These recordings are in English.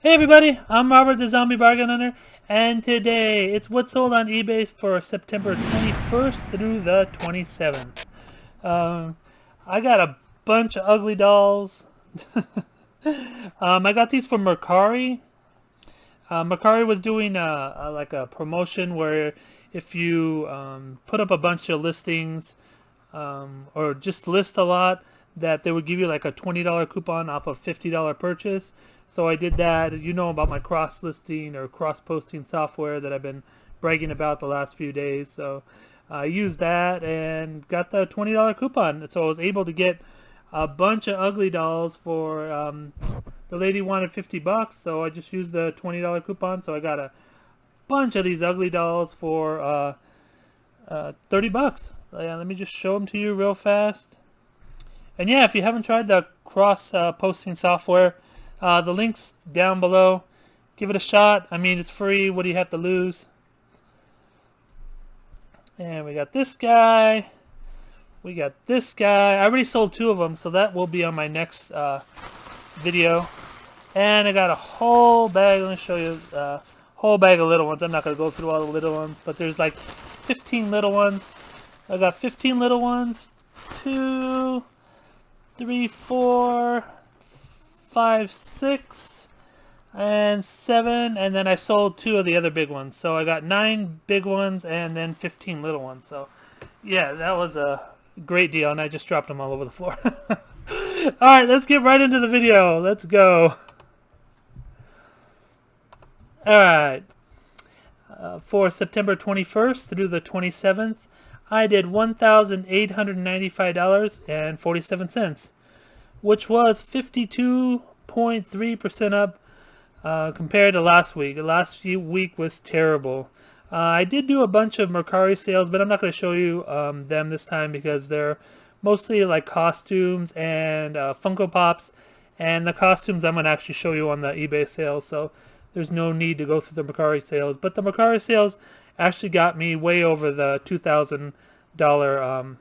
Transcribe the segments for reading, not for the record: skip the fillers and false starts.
Hey everybody, I'm Robert the Zombie Bargain Hunter, and today it's what's sold on eBay for September 21st through the 27th. Um, I got a bunch of ugly dolls. I got these from Mercari. Mercari was doing like a promotion where if you put up a bunch of listings or just list a lot, that they would give you like a $20 coupon off a $50 purchase. So I did that. You know about my cross listing or cross posting software that I've been bragging about the last few days. So I used that and got the $20 coupon. So I was able to get a bunch of ugly dolls for the lady wanted $50, so I just used the $20 coupon. So I got a bunch of these ugly dolls for $30. So yeah, let me just show them to you real fast. And yeah, if you haven't tried the cross posting software, the link's down below. Give it a shot. I mean, it's free. What do you have to lose? And we got this guy. We got this guy. I already sold two of them, so that will be on my next video. And I got a whole bag. Let me show you a whole bag of little ones. I'm not going to go through all the little ones, but there's like 15 little ones. I got 15 little ones. 2, 3, 4, 5, 6, and 7, and then I sold 2 of the other big ones. So I got 9 big ones and then 15 little ones. So yeah, that was a great deal, and I just dropped them all over the floor. Alright, let's get right into the video. Let's go. Alright, for September 21st through the 27th, I did $1,895.47, which was 52.3% up compared to last week. Last week was terrible. I did do a bunch of Mercari sales, but I'm not going to show you them this time because they're mostly like costumes and Funko Pops. And the costumes I'm going to actually show you on the eBay sales, so there's no need to go through the Mercari sales. But the Mercari sales actually got me way over the $2,000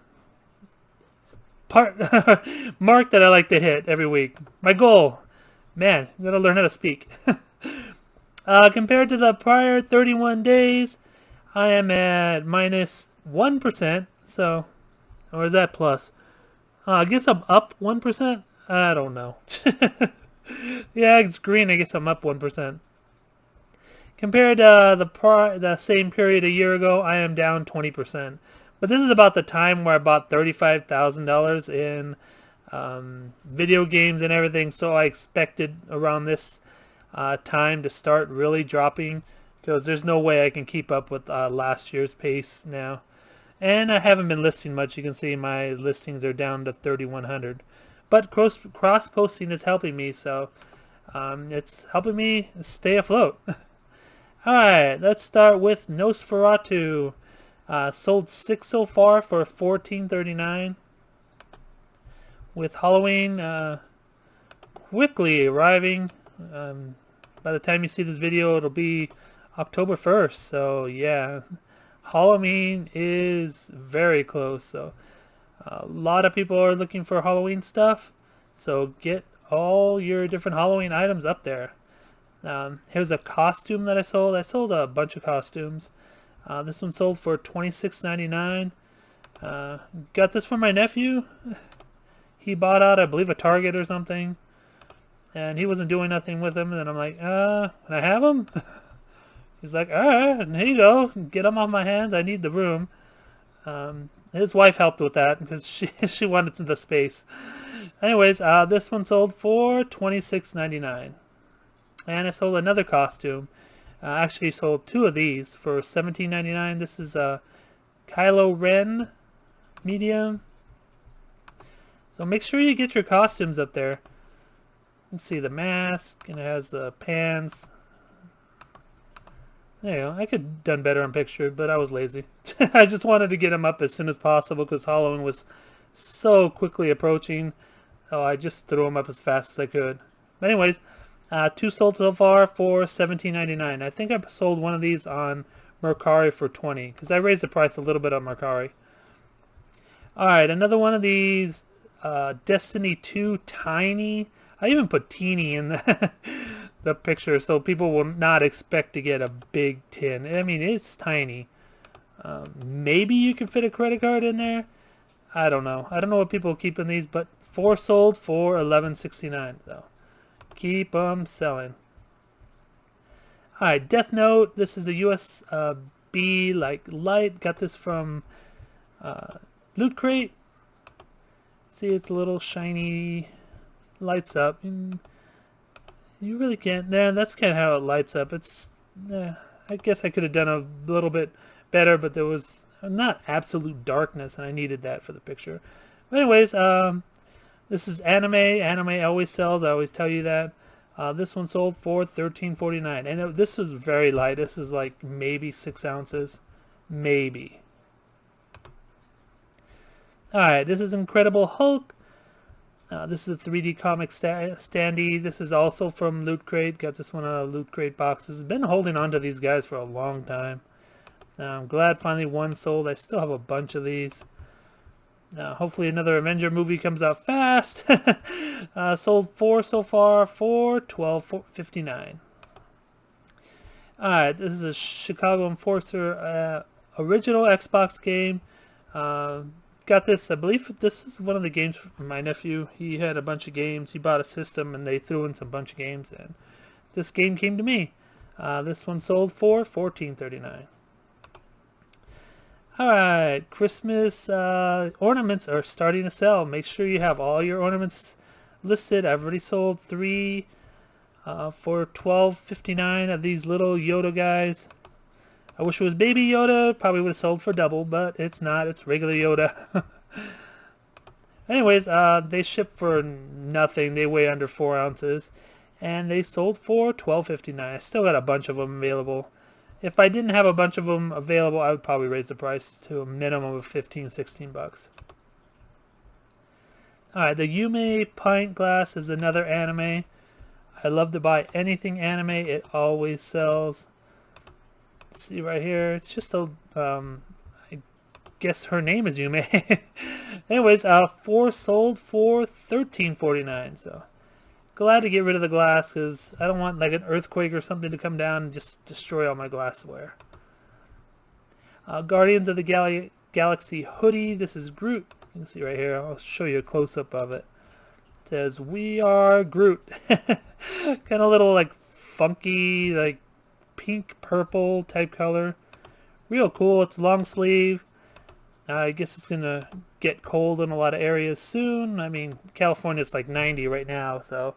mark that I like to hit every week. My goal. Man, I'm going to learn how to speak. Compared to the prior 31 days, I am at minus 1%. So, or is that plus? I guess I'm up 1%. I don't know. Yeah, it's green. I guess I'm up 1%. Compared to the same period a year ago, I am down 20%. But this is about the time where I bought $35,000 in video games and everything, so I expected around this time to start really dropping, because there's no way I can keep up with last year's pace now. And I haven't been listing much. You can see my listings are down to 3,100. But cross posting is helping me, so it's helping me stay afloat. Alright, let's start with Nosferatu. Sold 6 so far for $14.39. With Halloween quickly arriving. By the time you see this video, it'll be October 1st. So yeah, Halloween is very close. So a lot of people are looking for Halloween stuff. So get all your different Halloween items up there. Here's a costume that I sold. I sold a bunch of costumes. This one sold for $26.99. Got this for my nephew. He bought out, I believe, a Target or something, and he wasn't doing nothing with them. And then I'm like, can I have them? He's like, all right, here you go. Get them off my hands. I need the room. His wife helped with that because she wanted the space. Anyways, this one sold for $26.99. And I sold another costume. Actually sold 2 of these for $17.99. This is a Kylo Ren medium. So make sure you get your costumes up there. Let's see the mask, and it has the pants. There you go. I could have done better on picture, but I was lazy. I just wanted to get them up as soon as possible because Halloween was so quickly approaching. So I just threw them up as fast as I could. But anyways, 2 sold so far for $17.99. I think I sold one of these on Mercari for $20 because I raised the price a little bit on Mercari. Alright, another one of these Destiny 2 Tiny. I even put teeny in the the picture so people will not expect to get a big tin. I mean, it's tiny. Maybe you can fit a credit card in there. I don't know. I don't know what people keep in these, but 4 sold for $11.69. So keep them selling. All right, Death Note. This is a USB like light. Got this from Loot Crate. See, it's a little shiny. Lights up. You really can't. Nah, that's kind of how it lights up. It's. I guess I could have done a little bit better, but there was not absolute darkness, and I needed that for the picture. But anyways, this is anime. Anime always sells. I always tell you that. This one sold for $13.49, and this was very light. This is like maybe 6 ounces, maybe. All right, this is Incredible Hulk. This is a 3D comic standee. This is also from Loot Crate. Got this one out of Loot Crate boxes. Been holding on to these guys for a long time. I'm glad finally one sold. I still have a bunch of these. Hopefully another Avenger movie comes out fast. Sold 4 so far for $12.59. Alright, this is a Chicago Enforcer original Xbox game. Got this, I believe this is one of the games from my nephew. He had a bunch of games. He bought a system and they threw in some bunch of games, and this game came to me. This one sold for $14.39. Alright, Christmas ornaments are starting to sell. Make sure you have all your ornaments listed. I've already sold 3 for $12.59 of these little Yoda guys. I wish it was Baby Yoda. Probably would have sold for double, but it's not. It's regular Yoda. Anyways, they ship for nothing. They weigh under 4 ounces. And they sold for $12.59. I still got a bunch of them available. If I didn't have a bunch of them available, I would probably raise the price to a minimum of $15-16. Alright, the Yume pint glass is another anime. I love to buy anything anime. It always sells. See right here, it's just a I guess her name is Yume. Anyways, 4 sold for $13.49. So glad to get rid of the glass because I don't want like an earthquake or something to come down and just destroy all my glassware. Guardians of the Galaxy hoodie. This is Groot. You can see right here. I'll show you a close-up of it. It says, "We are Groot." Kind of little like funky like pink purple type color. Real cool. It's long sleeve. I guess it's gonna get cold in a lot of areas soon. I mean, California's like 90 right now, so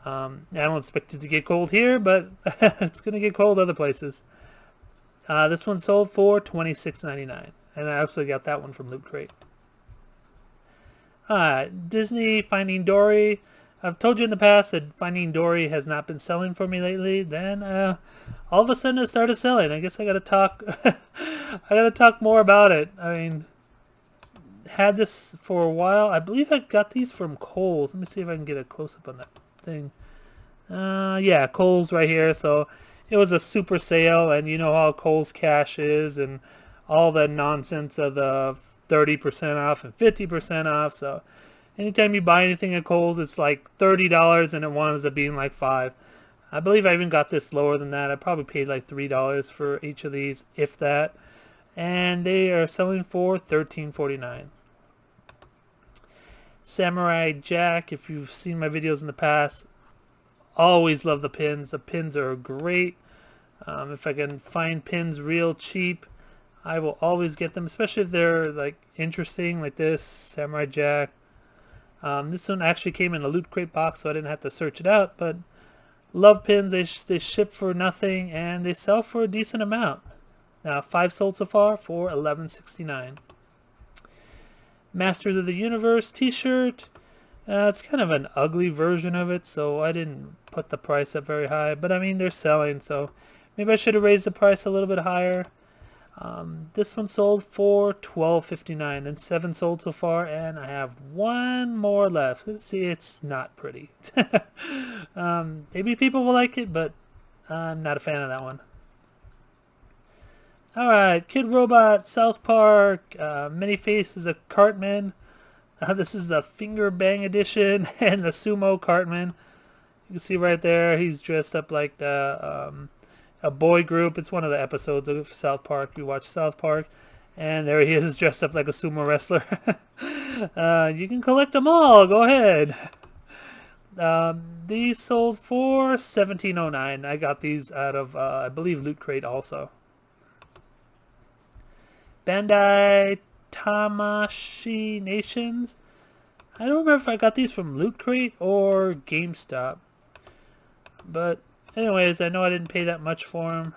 I don't expect it to get cold here, but it's gonna get cold other places. This one sold for $26.99, and I actually got that one from Loot Crate. Disney Finding Dory. I've told you in the past that Finding Dory has not been selling for me lately. Then all of a sudden it started selling. I guess I gotta talk. I gotta talk more about it. I mean, had this for a while. I believe I got these from Kohl's. Let me see if I can get a close up on that thing. Yeah, Kohl's right here. So it was a super sale, and you know how Kohl's Cash is, and all the nonsense of the 30% off and 50% off. So anytime you buy anything at Kohl's, it's like $30, and it winds up being like $5. I believe I even got this lower than that. I probably paid like $3 for each of these, if that. And they are selling for $13.49. Samurai Jack, if you've seen my videos in the past, always love the pins. The pins are great. If I can find pins real cheap, I will always get them, especially if they're like interesting, like this Samurai Jack. This one actually came in a Loot Crate box, so I didn't have to search it out, but love pins. They ship for nothing, and they sell for a decent amount. 5 sold so far for $11.69. Masters of the Universe t-shirt. It's kind of an ugly version of it, so I didn't put the price up very high, but I mean, they're selling, so maybe I should have raised the price a little bit higher. This one sold for $12.59, and 7 sold so far, and I have 1 more left. See, it's not pretty. Maybe people will like it, but I'm not a fan of that one. Alright, Kid Robot, South Park, Manyface is a Cartman. This is the Finger Bang edition, and the Sumo Cartman. You can see right there, he's dressed up like a boy group. It's one of the episodes of South Park. You watch South Park, and there he is dressed up like a sumo wrestler. You can collect them all. Go ahead. These sold for $17.09. I got these out of, I believe, Loot Crate also. Bandai Tamashii Nations. I don't remember if I got these from Loot Crate or GameStop. But anyways, I know I didn't pay that much for them.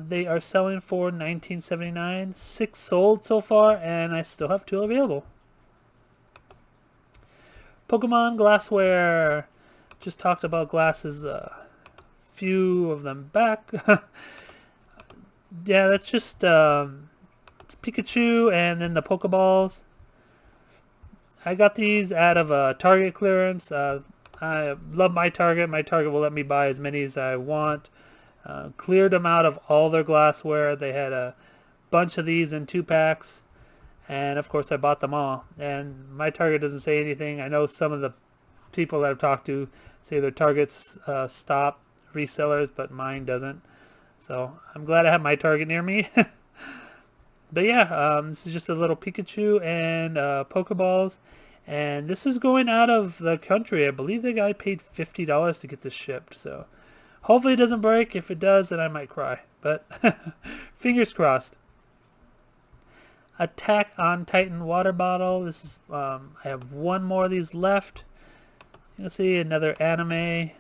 They are selling for $19.79. 6 sold so far, and I still have 2 available. Pokemon glassware. Just talked about glasses a few of them back. Yeah, that's just it's Pikachu and then the Pokeballs. I got these out of Target clearance. I love my Target. My Target will let me buy as many as I want. Cleared them out of all their glassware. They had a bunch of these in 2-packs. And of course I bought them all. And my Target doesn't say anything. I know some of the people that I've talked to say their Targets stop resellers, but mine doesn't. So I'm glad I have my Target near me. But yeah, this is just a little Pikachu and Pokeballs. And this is going out of the country. I believe the guy paid $50 to get this shipped. So hopefully it doesn't break. If it does, then I might cry. But fingers crossed. Attack on Titan water bottle. This is I have 1 more of these left. You can see another anime.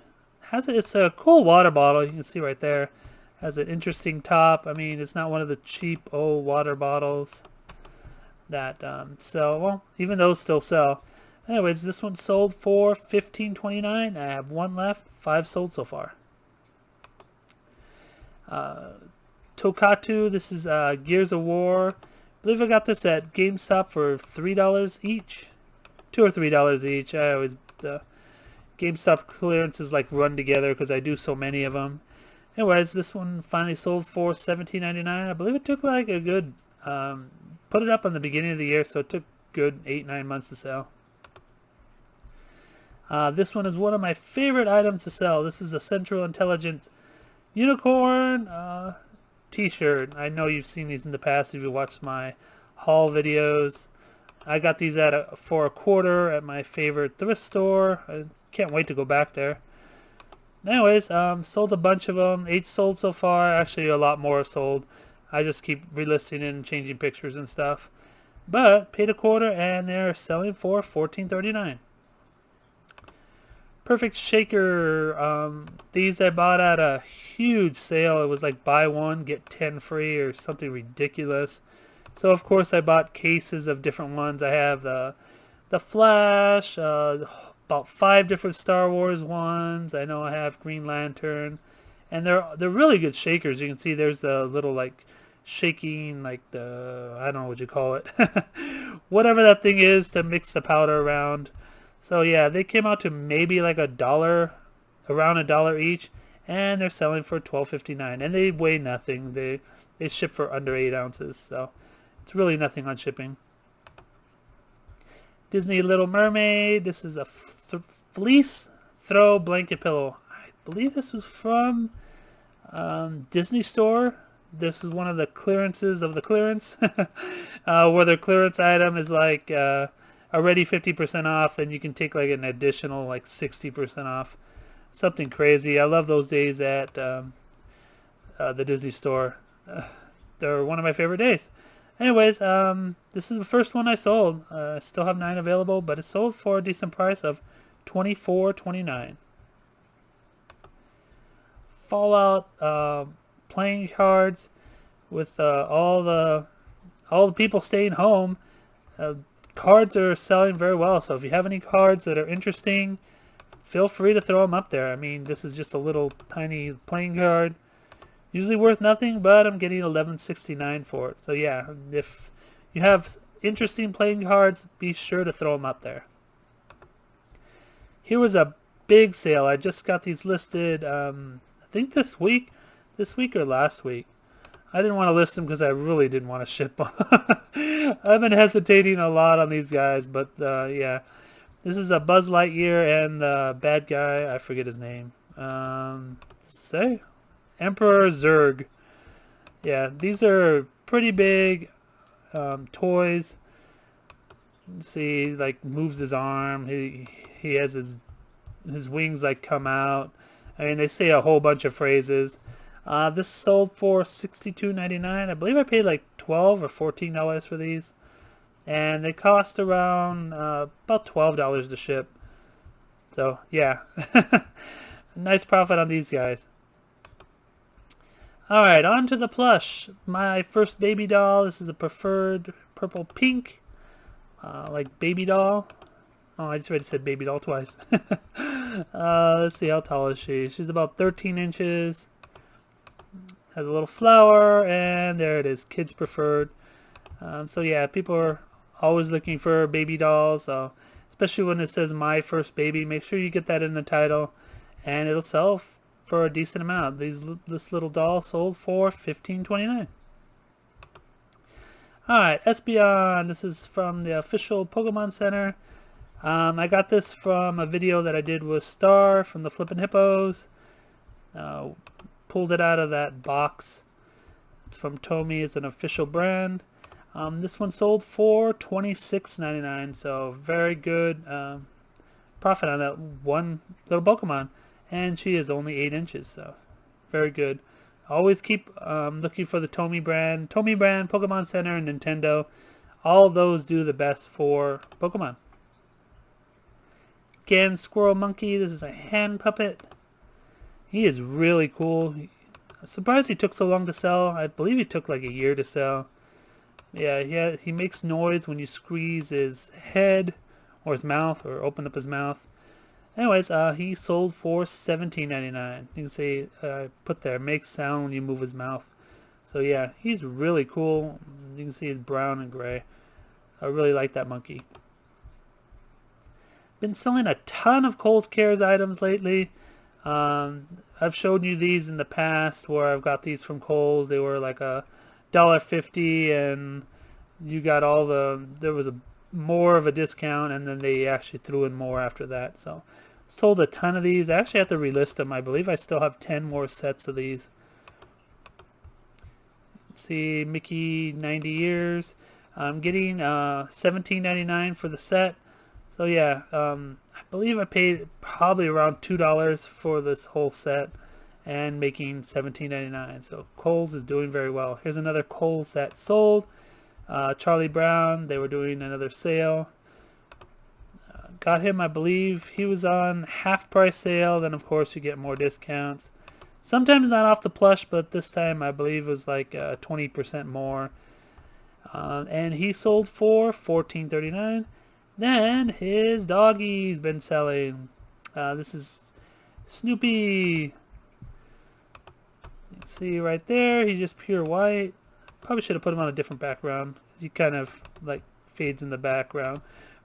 It's a cool water bottle. You can see right there. Has an interesting top. I mean, it's not one of the cheap old water bottles that sell. Well, even those still sell. Anyways, this one sold for $15.29. I have 1 left. 5 sold so far. Tokatu. This is Gears of War. I believe I got this at GameStop for $3 each. $2 or $3 each. I always the GameStop clearances like run together because I do so many of them. Anyways, this one finally sold for $17.99. I believe it took like a good put it up on the beginning of the year, so it took good 8-9 months to sell. This one is one of my favorite items to sell. This is a Central Intelligence Unicorn t-shirt. I know you've seen these in the past if you watched my haul videos. I got these for $1 at my favorite thrift store. I can't wait to go back there. Anyways, sold a bunch of them. 8 sold so far. Actually, a lot more sold. I just keep relisting it and changing pictures and stuff. But paid $1 and they're selling for $14.39. Perfect shaker. These I bought at a huge sale. It was like buy 1 get 10 free or something ridiculous. So of course I bought cases of different ones. I have the Flash, about 5 different Star Wars ones. I know I have Green Lantern, and they're really good shakers. You can see there's the little like shaking, like the, I don't know what you call it, whatever that thing is to mix the powder around. So yeah, they came out to maybe like $1, around $1 each, and they're selling for $12.59, and they weigh nothing. They ship for under 8 ounces, so it's really nothing on shipping. Disney Little Mermaid. This is a fleece throw blanket pillow. I believe this was from Disney Store. This is one of the clearances of the clearance, where their clearance item is like already 50% off, and you can take like an additional like 60% off. Something crazy. I love those days at the Disney Store. They're one of my favorite days. Anyways, this is the first one I sold. I still have 9 available, but it sold for a decent price of $24.29. Fallout playing cards with all the people staying home. Cards are selling very well, so if you have any cards that are interesting, feel free to throw them up there. I mean, this is just a little tiny playing card. Usually worth nothing, but I'm getting $11.69 for it. So yeah, if you have interesting playing cards, be sure to throw them up there. Here was a big sale. I just got these listed, I think this week or last week. I didn't want to list them because I really didn't want to ship them. I've been hesitating a lot on these guys, but yeah. This is a Buzz Lightyear and the bad guy, I forget his name. Say? Emperor Zurg. Yeah, these are pretty big toys. See, like moves his arm. He has his wings like come out. I mean, they say a whole bunch of phrases. This sold for $62.99. I believe I paid like $12 or $14 for these, and they cost around about $12 to ship. So yeah, nice profit on these guys. All right, on to the plush. My first baby doll. This is a preferred purple pink, like baby doll. Oh, I just already said baby doll twice. Let's see, how tall is she? She's about 13 inches. Has a little flower, and there it is, kids preferred. So yeah, people are always looking for baby dolls, so especially when it says my first baby, make sure you get that in the title, and it'll sell for a decent amount. This little doll sold for $15.29. Alright, Espeon. This is from the official Pokemon Center. I got this from a video that I did with Star from the Flippin' Hippos. Pulled it out of that box. It's from Tomy. It's an official brand. This one sold for $26.99, so very good profit on that one little Pokemon. And she is only 8 inches, so very good. Always keep looking for the Tomy brand, Pokemon Center, and Nintendo. All of those do the best for Pokemon. Again, Squirrel Monkey. This is a hand puppet. He is really cool. I'm surprised he took so long to sell. I believe he took like a year to sell. Yeah, he makes noise when you squeeze his head or his mouth or open up his mouth. Anyways, he sold for $17.99. You can see put there, makes sound when you move his mouth. So yeah, he's really cool. You can see he's brown and gray. I really like that monkey. Been selling a ton of Kohl's Cares items lately. I've showed you these in the past where I've got these from Kohl's. They were like $1.50, and you got all there was more of a discount, and then they actually threw in more after that. So sold a ton of these. I actually have to relist them. I believe I still have 10 more sets of these. Let's see, Mickey 90 years. I'm getting $17.99 for the set. So yeah, I believe I paid probably around $2 for this whole set, and making $17.99. So Kohl's is doing very well. Here's another Kohl's that sold. Charlie Brown, they were doing another sale. Got him, I believe he was on half price sale. Then of course you get more discounts. Sometimes not off the plush, but this time I believe it was like 20% more. And he sold for $14.39. Then his doggie's been selling. This is Snoopy. You can see right there, he's just pure white. Probably should have put him on a different background. He kind of like fades in the background.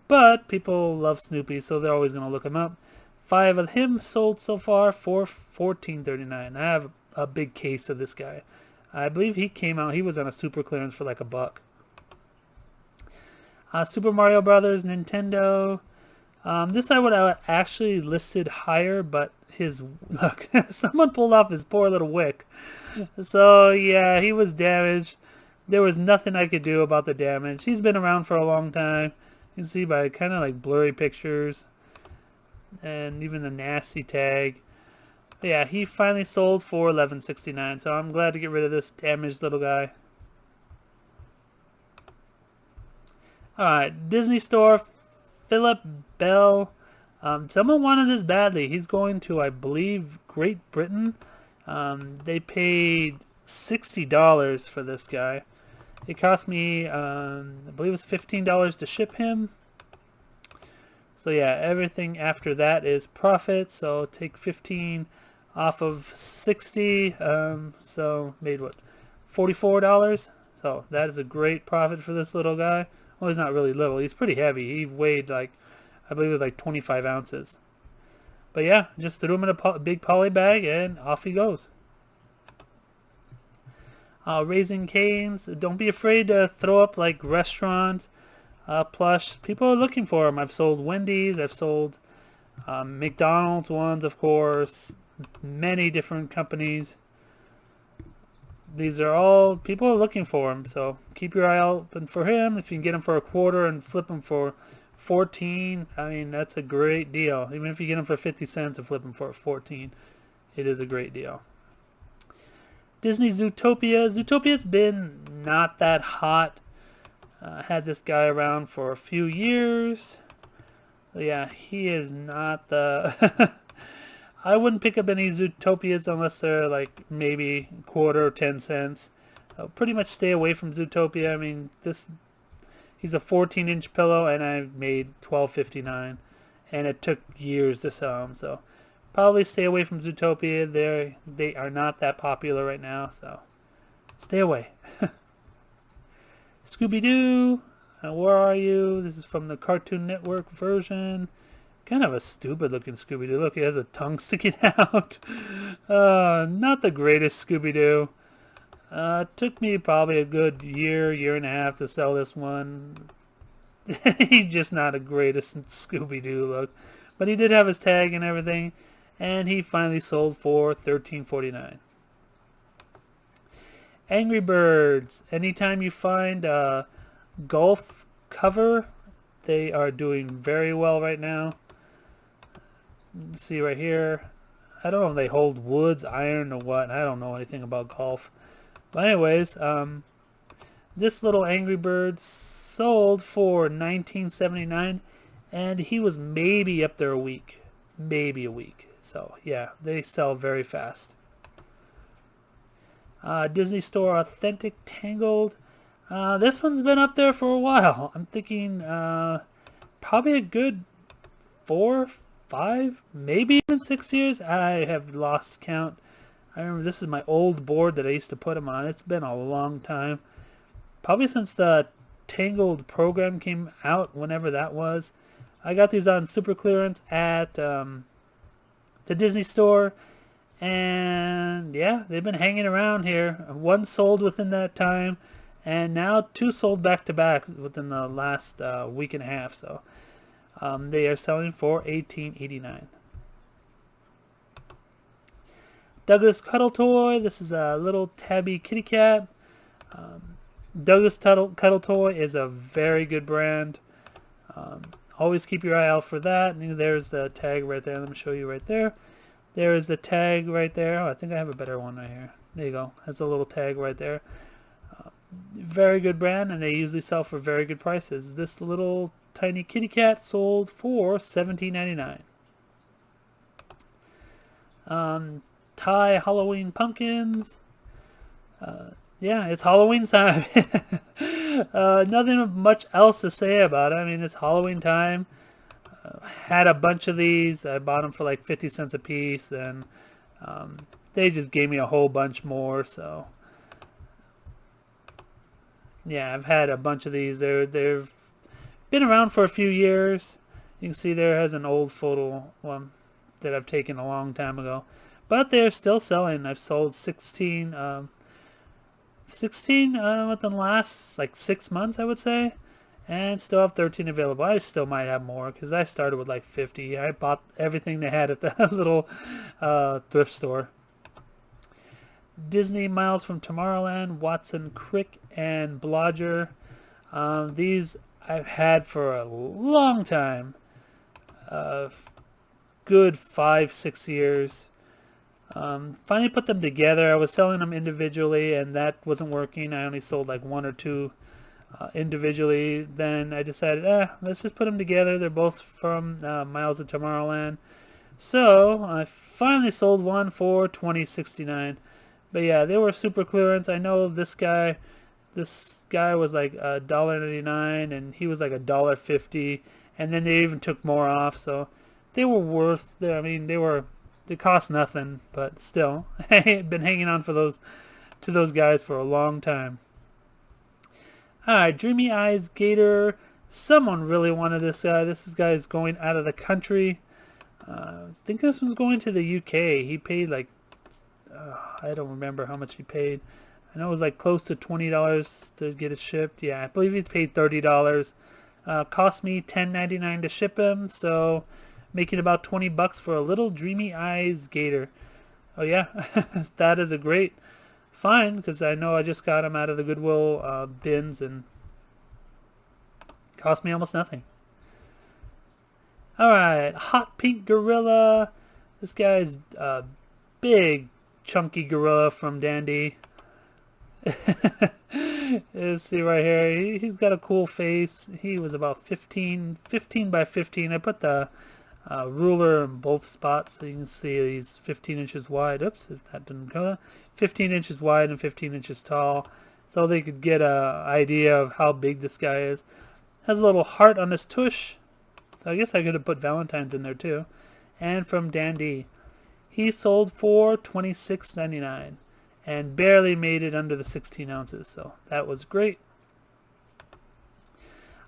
But people love Snoopy, so they're always going to look him up. 5 of him sold so far for $14.39. I have a big case of this guy. I believe he came out, he was on a super clearance for like $1. Super Mario Brothers, Nintendo. This I would have actually listed higher, but his look, someone pulled off his poor little wick. So yeah, he was damaged. There was nothing I could do about the damage. He's been around for a long time. You can see by kind of like blurry pictures and even the nasty tag. But yeah, he finally sold for $11.69. So I'm glad to get rid of this damaged little guy. Alright, Disney Store, Philip Bell. Someone wanted this badly. He's going to, I believe, Great Britain. They paid $60 for this guy. It cost me, I believe it was $15 to ship him. So yeah, everything after that is profit. So take 15 off of 60. So made what, $44? So that is a great profit for this little guy. Well, he's not really little. He's pretty heavy. He weighed like, I believe it was like 25 ounces. But yeah, just threw him in a big poly bag and off he goes. Raising Cane's. Don't be afraid to throw up like restaurants Plush. People are looking for them. I've sold Wendy's. I've sold McDonald's ones, of course. Many different companies. These are all, people are looking for them. So keep your eye open for him. If you can get them for a quarter and flip them for 14, I mean, that's a great deal. Even if you get them for 50 cents and flip them for 14, it is a great deal. Disney Zootopia. Zootopia's been not that hot. Had this guy around for a few years. But yeah, he is not the... I wouldn't pick up any Zootopias unless they're like maybe quarter or 10 cents. Pretty much stay away from Zootopia. I mean, he's a 14-inch pillow, and I made $12.59, and it took years to sell him. So probably stay away from Zootopia. They are not that popular right now, so stay away. Scooby-Doo, where are you? This is from the Cartoon Network version. Kind of a stupid looking Scooby-Doo. Look, he has a tongue sticking out. Not the greatest Scooby-Doo. Took me probably a good year and a half to sell this one. He's just not a greatest Scooby-Doo look. But he did have his tag and everything. And he finally sold for $13.49. Angry Birds. Anytime you find a golf cover, they are doing very well right now. Let's see right here. I don't know if they hold woods, iron, or what. I don't know anything about golf. But anyways, this little Angry Bird sold for $19.79, and he was maybe up there a week. Maybe a week. So yeah, they sell very fast. Disney Store Authentic Tangled. This one's been up there for a while. I'm thinking probably a good 4, 5, maybe even 6 years. I have lost count. I remember this is my old board that I used to put them on. It's been a long time. Probably since the Tangled program came out, whenever that was. I got these on super clearance at the Disney Store. And yeah, they've been hanging around here. One sold within that time, and now 2 sold back to back within the last week and a half. So they are selling for $18.89. Douglas Cuddle Toy. This is a little tabby kitty cat. Douglas Cuddle Toy is a very good brand. Always keep your eye out for that. And there's the tag right there. Let me show you right there. There is the tag right there. Oh, I think I have a better one right here. There you go. Has a little tag right there. Very good brand, and they usually sell for very good prices. This little tiny kitty cat sold for $17.99. Thai Halloween pumpkins. Yeah, it's Halloween time. Nothing much else to say about it. I mean, it's Halloween time. Had a bunch of these. I bought them for like 50 cents a piece, and they just gave me a whole bunch more. So yeah, I've had a bunch of these. They've been around for a few years. You can see there has an old photo one that I've taken a long time ago, but they're still selling. I've sold 16 within the last like 6 months, I would say. And still have 13 available. I still might have more because I started with like 50. I bought everything they had at the little thrift store. Disney Miles from Tomorrowland, Watson Crick, and Blodger. These I've had for a long time. Good 5-6 years. Finally put them together. I was selling them individually, and that wasn't working. I only sold like 1 or 2 individually. Then I decided, let's just put them together. They're both from Miles of Tomorrowland. So I finally sold one for $20.69. But yeah, they were super clearance. I know this guy was like $1.99, and he was like $1.50, and then they even took more off. So they were worth. I mean, they cost nothing, but still, I've been hanging on to those guys for a long time. Alright, Dreamy Eyes Gator. Someone really wanted this guy. This guy is going out of the country. I think this one's going to the UK. He paid like, I don't remember how much he paid. I know it was like close to $20 to get it shipped. Yeah, I believe he paid $30. Cost me $10.99 to ship him, so making about 20 bucks for a little dreamy eyes gator. Oh yeah, that is a great find, because I know I just got him out of the Goodwill bins and cost me almost nothing. Alright, hot pink gorilla. This guy's a big chunky gorilla from Dandy. Let's see right here. He's got a cool face. He was about 15 by 15. I put the ruler in both spots so you can see he's 15 inches wide. Oops, if that didn't go. 15 inches wide and 15 inches tall, so they could get a idea of how big this guy is. Has a little heart on his tush. I guess I could have put Valentine's in there too. And from Dandy. He sold for $26.99 and barely made it under the 16 ounces, so that was great.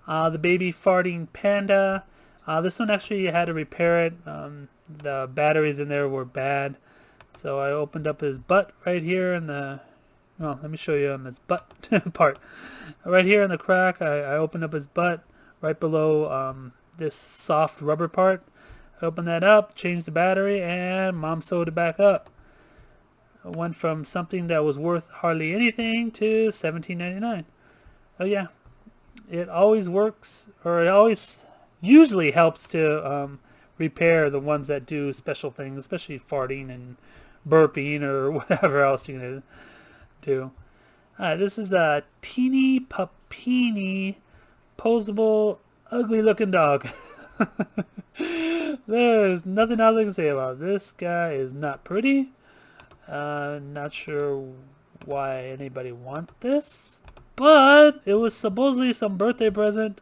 The baby farting panda. This one actually you had to repair it. The batteries in there were bad, so I opened up his butt right here in the, well, let me show you on his butt part. Right here in the crack, I opened up his butt right below this soft rubber part. I opened that up, changed the battery, and Mom sewed it back up. It went from something that was worth hardly anything to $17.99. Oh yeah, it always works, or it always usually helps to repair the ones that do special things, especially farting and burping or whatever else you're going to do. This is a teeny puppini posable ugly looking dog. There's nothing else I can say about it. This guy is not pretty. Not sure why anybody wants this, but it was supposedly some birthday present.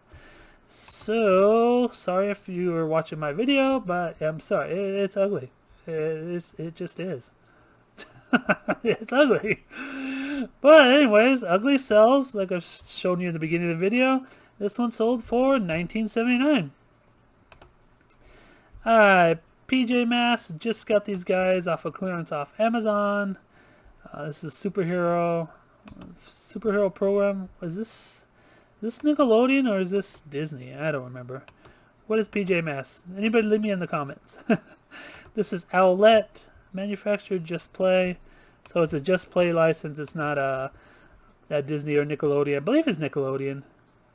So sorry if you were watching my video, but I'm sorry. It's ugly. It just is. It's ugly. But anyways, ugly sells, like I've shown you in the beginning of the video. This one sold for $19.79. Alright, PJ Masks. Just got these guys off of clearance off Amazon. This is superhero program. Is this Nickelodeon or is this Disney? I don't remember. What is PJ Masks? Anybody leave me in the comments. This is Owlette, manufactured Just Play. So it's a Just Play license. It's not that Disney or Nickelodeon. I believe it's Nickelodeon,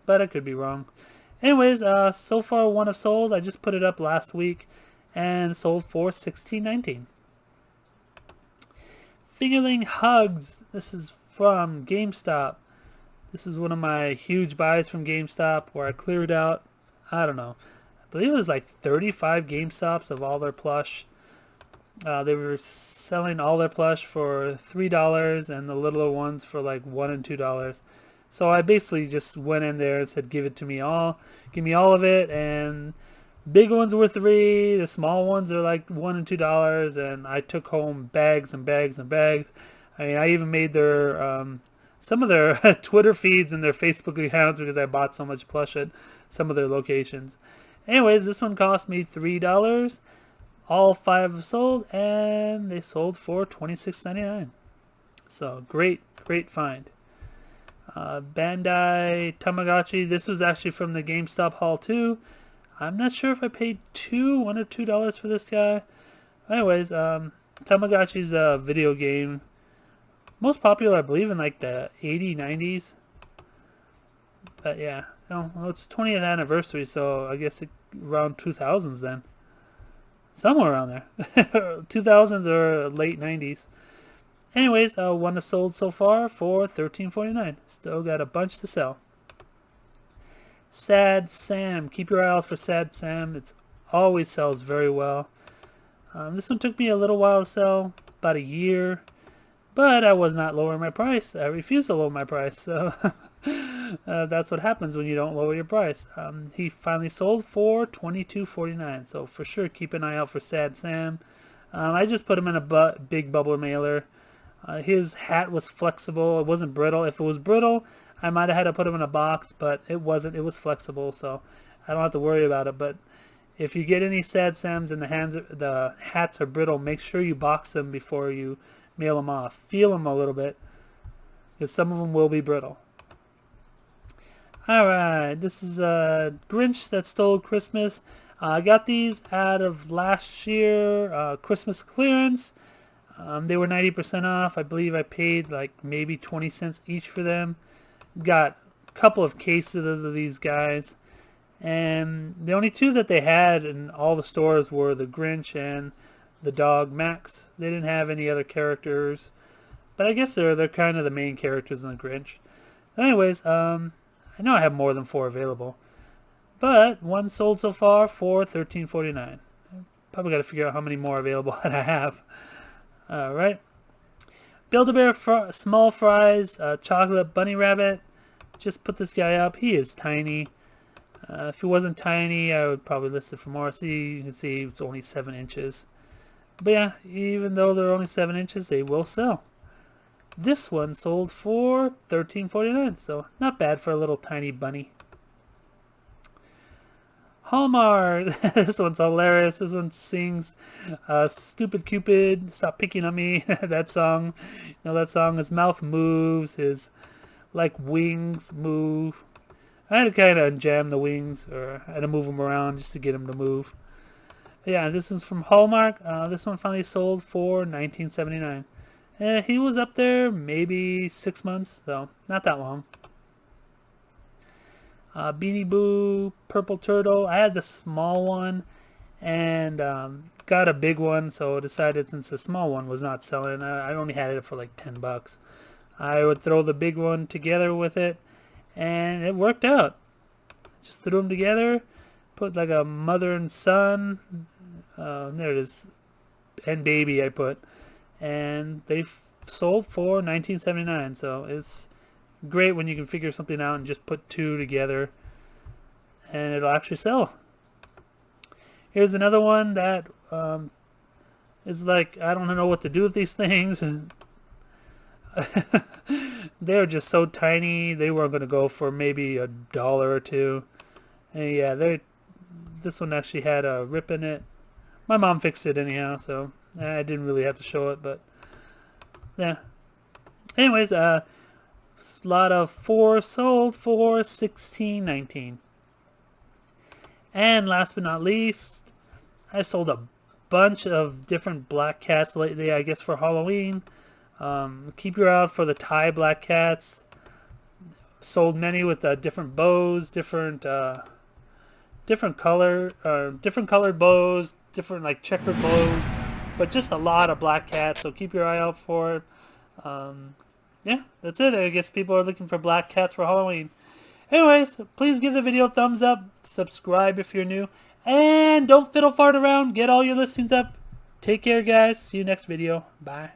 but I could be wrong. Anyways, so far one have sold. I just put it up last week and sold for $16.19. Fingerling Hugs. This is from GameStop. This is one of my huge buys from GameStop where I cleared out, I don't know, I believe it was like 35 GameStops of all their plush. They were selling all their plush for $3 and the littler ones for like $1 and $2. So I basically just went in there and said, give it to me all. Give me all of it. And big ones were $3. The small ones are like $1 and $2. And I took home bags and bags and bags. I mean, I even made their some of their Twitter feeds and their Facebook accounts because I bought so much plush at some of their locations. Anyways, this one cost me $3. All 5 have sold, and they sold for $26.99. So great find. Bandai Tamagotchi. This was actually from the GameStop haul too. I'm not sure if I paid $1 or $2 for this guy. Anyways, Tamagotchi's a video game. Most popular, I believe, in like the 80s, 90s. But yeah, well, it's 20th anniversary, so I guess around 2000s then. Somewhere around there. 2000s or late 90s. Anyways, one has sold so far for $13.49. Still got a bunch to sell. Sad Sam. Keep your eye out for Sad Sam. It always sells very well. This one took me a little while to sell, about a year. But I was not lowering my price. I refused to lower my price. So that's what happens when you don't lower your price. He finally sold for $22.49. So for sure, keep an eye out for Sad Sam. I just put him in a big bubble mailer. His hat was flexible. It wasn't brittle. If it was brittle, I might have had to put him in a box, but it wasn't. It was flexible, so I don't have to worry about it. But if you get any Sad Sams and the hats are brittle, make sure you box them before you mail them off. Feel them a little bit, because some of them will be brittle. Alright, this is Grinch That Stole Christmas. I got these out of last year Christmas clearance. They were 90% off. I believe I paid like maybe 20 cents each for them. Got a couple of cases of these guys. And the only two that they had in all the stores were the Grinch and the dog Max. They didn't have any other characters. But I guess they're kind of the main characters in the Grinch. Anyways, I know I have more than 4 available, but one sold so far for $13.49. Probably got to figure out how many more available that I have. All right. Build-A-Bear small fries, chocolate bunny rabbit. Just put this guy up. He is tiny. If he wasn't tiny, I would probably list it for more. See, you can see it's only 7 inches. But yeah, even though they're only 7 inches, they will sell. This one sold for $13.49, so not bad for a little tiny bunny. Hallmark. This one's hilarious. This one sings Stupid Cupid, Stop Picking on Me. That song. You know that song? His mouth moves. His like wings move. I had to kind of jam the wings, or I had to move them around just to get them to move. Yeah, this one's from Hallmark. This one finally sold for $19.79. He was up there maybe 6 months, so not that long. Beanie Boo, Purple Turtle. I had the small one and got a big one, so I decided since the small one was not selling, I only had it for like $10. I would throw the big one together with it, and it worked out. Just threw them together, put like a mother and son, there it is, and baby I put. And they sold for $19.79, so it's great when you can figure something out and just put 2 together and it'll actually sell. Here's another one that is like, I don't know what to do with these things. They're just so tiny. They were going to go for maybe $1 or $2. And yeah, this one actually had a rip in it. My mom fixed it anyhow, so I didn't really have to show it, but yeah. Anyways, a lot of 4 sold for $16.19. And last but not least, I sold a bunch of different black cats lately, I guess for Halloween. Keep your eye out for the Thai black cats. Sold many with different bows, different colored bows, different like checkered bows. But just a lot of black cats, so keep your eye out for it. Yeah, that's it. I guess people are looking for black cats for Halloween. Anyways, please give the video a thumbs up, subscribe if you're new, and don't fiddle fart around. Get all your listings up. Take care, guys. See you next video. Bye.